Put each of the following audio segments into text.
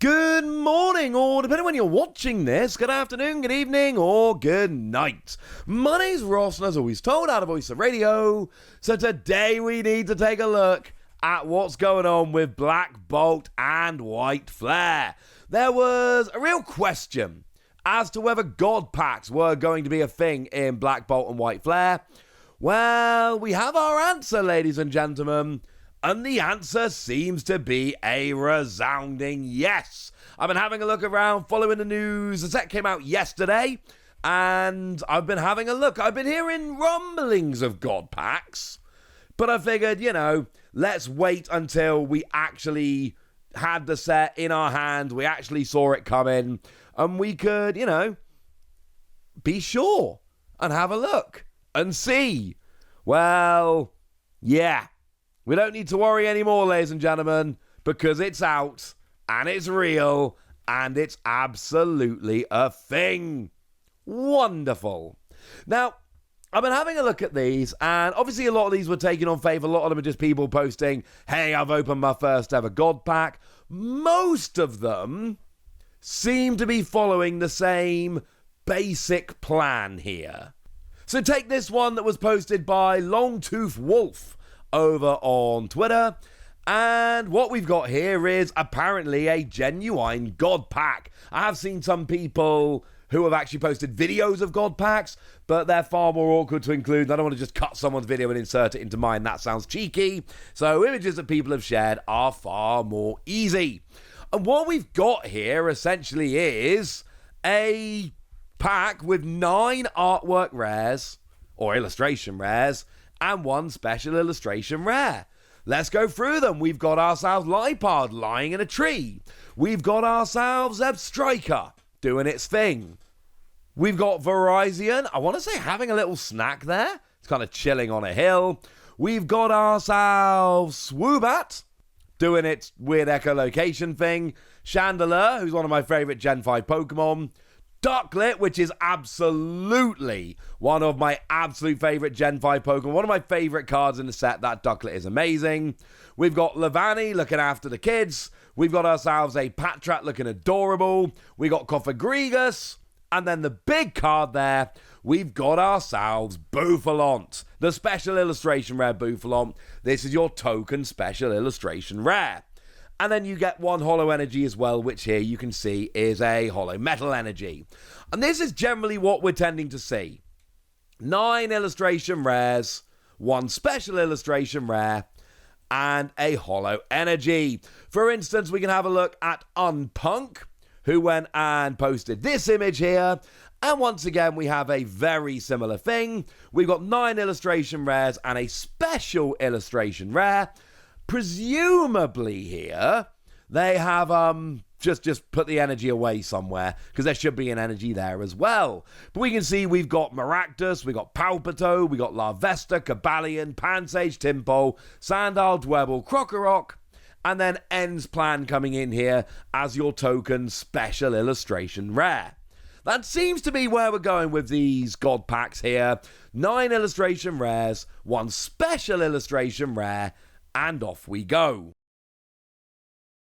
Good morning, or depending on when you're watching this, good afternoon, good evening, or good night. My name's Ross, and as always told, out of Voice of Radio. So today we need to take a look at what's going on with Black Bolt and White Flare. There was a real question as to whether God packs were going to be a thing in Black Bolt and White Flare. Well, we have our answer, ladies and gentlemen. And the answer seems to be a resounding yes. I've been having a look around, following the news. The set came out yesterday, and I've been having a look. I've been hearing rumblings of God packs, but I figured, let's wait until we actually had the set in our hand, we actually saw it coming, and we could, be sure and have a look and see. Well, yeah. We don't need to worry anymore, ladies and gentlemen, because it's out, and it's real, and it's absolutely a thing. Wonderful. Now, I've been having a look at these, and obviously a lot of these were taken on faith. A lot of them are just people posting, hey, I've opened my first ever God pack. Most of them seem to be following the same basic plan here. So take this one that was posted by Longtooth Wolf over on Twitter, and what we've got here is apparently a genuine God pack. I have seen some people who have actually posted videos of God packs, but they're far more awkward to include. I don't want to just cut someone's video and insert it into mine. That sounds cheeky. So images that people have shared are far more easy. And what we've got here essentially is a pack with 9 artwork rares, or illustration rares, and 1 special illustration rare. Let's go through them. We've got ourselves Lipard lying in a tree. We've got ourselves Zeb Striker doing its thing. We've got Verizon, I want to say having a little snack there. It's kind of chilling on a hill. We've got ourselves Swoobat doing its weird echolocation thing. Chandelier, who's one of my favorite Gen 5 Pokemon. Ducklet, which is absolutely one of my absolute favorite Gen 5 Pokemon. One of my favorite cards in the set. That Ducklet is amazing. We've got Levani looking after the kids. We've got ourselves a Patrat looking adorable. We got Cofagrigus. And then the big card there, we've got ourselves Bouffalont, the special illustration rare Bouffalont. This is your token special illustration rare. And then you get 1 Holo Energy as well, which here you can see is a Holo Metal Energy. And this is generally what we're tending to see. 9 illustration rares, 1 special illustration rare, and a Holo Energy. For instance, we can have a look at Unpunk, who went and posted this image here. And once again, we have a very similar thing. We've got 9 illustration rares and a special illustration rare. Presumably here, they have just put the energy away somewhere, because there should be an energy there as well. But we can see we've got Maractus, we've got Palpito, we've got Larvesta, Cabalion, Pansage, Timpo, Sandile, Dwebble, Krokorok, and then End's Plan coming in here as your token special illustration rare. That seems to be where we're going with these God packs here. 9 illustration rares, 1 special illustration rare, and off we go.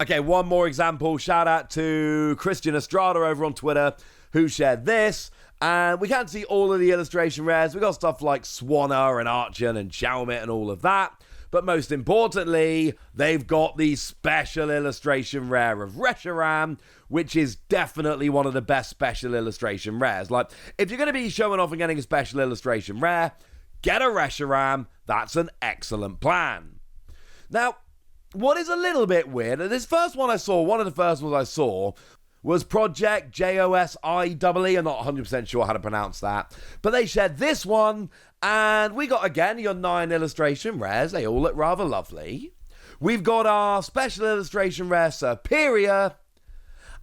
Okay, one more example. Shout out to Christian Estrada over on Twitter, who shared this. And we can't see all of the illustration rares. We've got stuff like Swanna and Archon and Chalmit and all of that. But most importantly, they've got the special illustration rare of Reshiram, which is definitely one of the best special illustration rares. Like, if you're going to be showing off and getting a special illustration rare, get a Reshiram. That's an excellent plan. Now, what is a little bit weird, and this first one I saw, one of the first ones I saw, was Project JOSIEE. I'm not 100% sure how to pronounce that. But they shared this one, and we got, again, your 9 illustration rares. They all look rather lovely. We've got our special illustration rare Superior.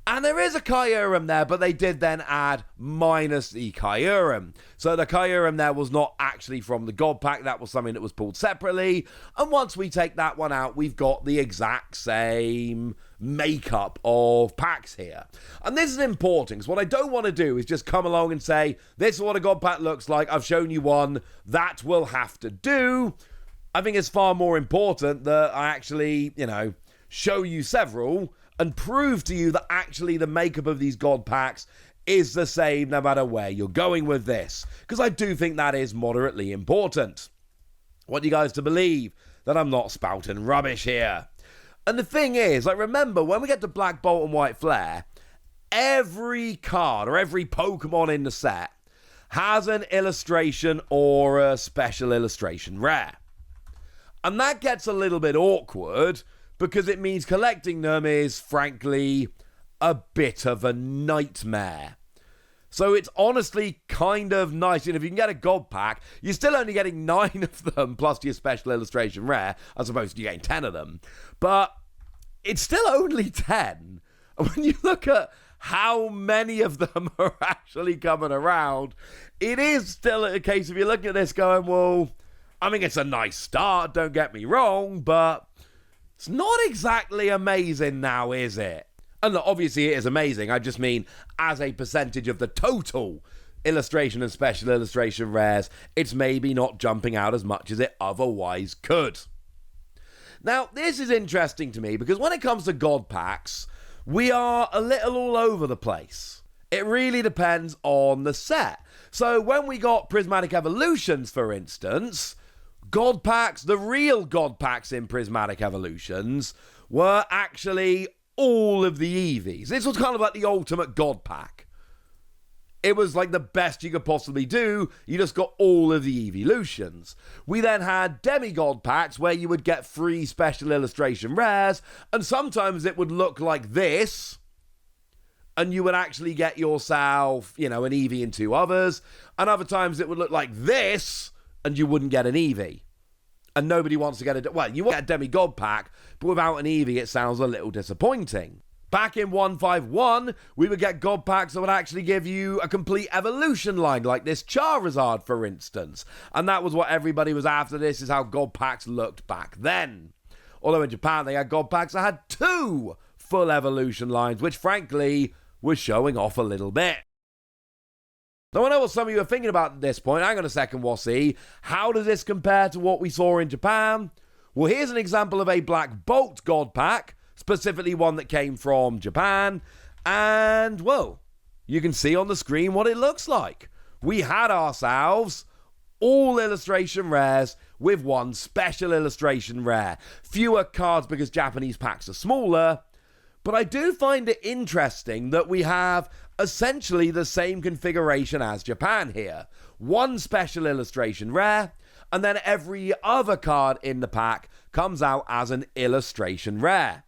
And there is a Kyurem there, but they did then add minus the Kyurem. So the Kyurem there was not actually from the God pack. That was something that was pulled separately. And once we take that one out, we've got the exact same makeup of packs here. And this is important, because what I don't want to do is just come along and say, this is what a God pack looks like. I've shown you one. That will have to do. I think it's far more important that I actually, show you several and prove to you that actually the makeup of these God packs is the same no matter where you're going with this, because I do think that is moderately important. I want you guys to believe that I'm not spouting rubbish here. And the thing is, like, remember, when we get to Black Bolt and White Flare, every card or every Pokemon in the set has an illustration or a special illustration rare. And that gets a little bit awkward because it means collecting them is, frankly, a bit of a nightmare. So it's honestly kind of nice. If you can get a God pack, you're still only getting 9 of them plus your special illustration rare, as opposed to you getting 10 of them. But it's still only 10. And when you look at how many of them are actually coming around, it is still a case of you're looking at this going, well, I mean, it's a nice start, don't get me wrong, but it's not exactly amazing now, is it? And look, obviously it is amazing. I just mean as a percentage of the total illustration and special illustration rares, it's maybe not jumping out as much as it otherwise could. Now, this is interesting to me because when it comes to God packs, we are a little all over the place. It really depends on the set. So when we got Prismatic Evolutions, for instance, God packs, the real God packs in Prismatic Evolutions, were actually all of the Eevees. This was kind of like the ultimate God pack. It was like the best you could possibly do. You just got all of the Eeveelutions. We then had Demi-God packs where you would get free special illustration rares, and sometimes it would look like this, and you would actually get yourself, an Eevee and 2 others, and other times it would look like this, and you wouldn't get an Eevee. And nobody wants to get you want to get a Demi-God pack, but without an Eevee it sounds a little disappointing. Back in 151, we would get God packs that would actually give you a complete evolution line, like this Charizard, for instance. And that was what everybody was after. This is how God packs looked back then. Although in Japan, they had God packs that had 2 full evolution lines, which frankly was showing off a little bit. Now, I know what some of you are thinking about at this point. Hang on a second, Wassy. How does this compare to what we saw in Japan? Well, here's an example of a Black Bolt God pack, specifically one that came from Japan. And, well, you can see on the screen what it looks like. We had ourselves all illustration rares with 1 special illustration rare. Fewer cards because Japanese packs are smaller. But I do find it interesting that we have essentially the same configuration as Japan here. 1 special illustration rare, and then every other card in the pack comes out as an illustration rare.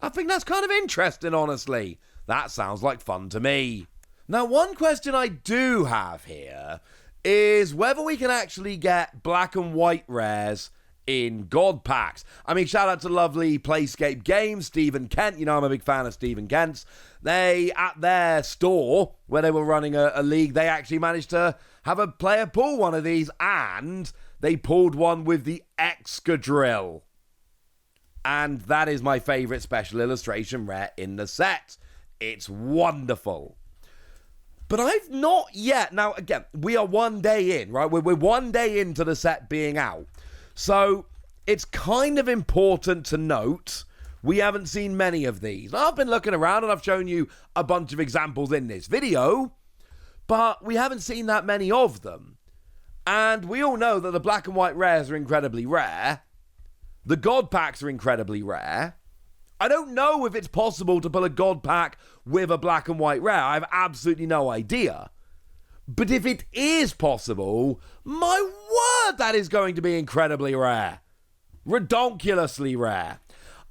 I think that's kind of interesting, honestly. That sounds like fun to me. Now, one question I do have here is whether we can actually get black and white rares in God packs. I mean, shout out to lovely Playscape Games, Stephen Kent. I'm a big fan of Stephen Kent's. They, at their store, where they were running a league, they actually managed to have a player pull one of these, and they pulled one with the Excadrill. And that is my favourite special illustration rare in the set. It's wonderful. But I've not yet. Now, again, we are 1 day in, right? We're 1 day into the set being out. So it's kind of important to note we haven't seen many of these. I've been looking around and I've shown you a bunch of examples in this video, but we haven't seen that many of them. And we all know that the black and white rares are incredibly rare. The God packs are incredibly rare. I don't know if it's possible to pull a God pack with a black and white rare. I have absolutely no idea. But if it is possible, my word, that is going to be incredibly rare. Redonkulously rare.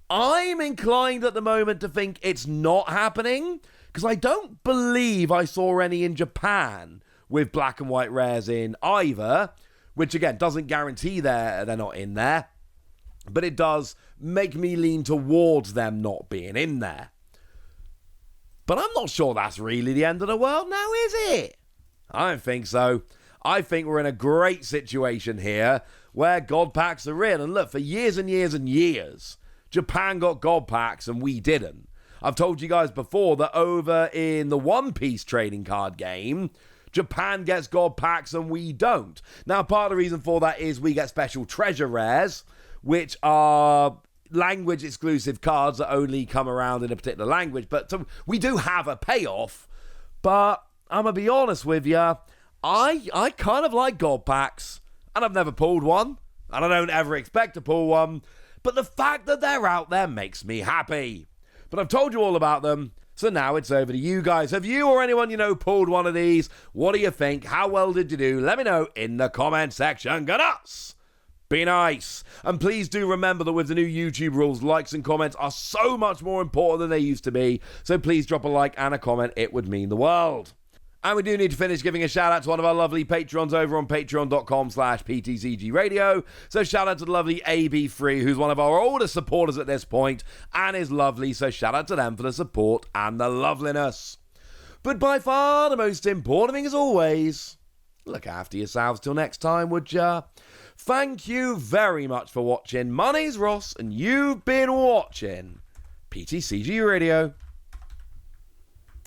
I'm inclined at the moment to think it's not happening, because I don't believe I saw any in Japan with black and white rares in either, which again doesn't guarantee they're not in there, but it does make me lean towards them not being in there. But I'm not sure that's really the end of the world now, is it? I don't think so. I think we're in a great situation here where God packs are in. And look, for years and years and years, Japan got God packs and we didn't. I've told you guys before that over in the One Piece trading card game, Japan gets God packs and we don't. Now, part of the reason for that is we get special treasure rares, which are language exclusive cards that only come around in a particular language. But so we do have a payoff. But I'm going to be honest with you, I kind of like God packs. And I've never pulled one. And I don't ever expect to pull one. But the fact that they're out there makes me happy. But I've told you all about them. So now it's over to you guys. Have you or anyone you know pulled one of these? What do you think? How well did you do? Let me know in the comment section. Good us. Be nice. And please do remember that with the new YouTube rules, likes and comments are so much more important than they used to be. So please drop a like and a comment. It would mean the world. And we do need to finish giving a shout out to one of our lovely patrons over on patreon.com/PTCG Radio. So shout out to the lovely AB3, who's one of our oldest supporters at this point and is lovely. So shout out to them for the support and the loveliness. But by far the most important thing as always, look after yourselves till next time, would ya? Thank you very much for watching. My name's Ross and you've been watching PTCG Radio.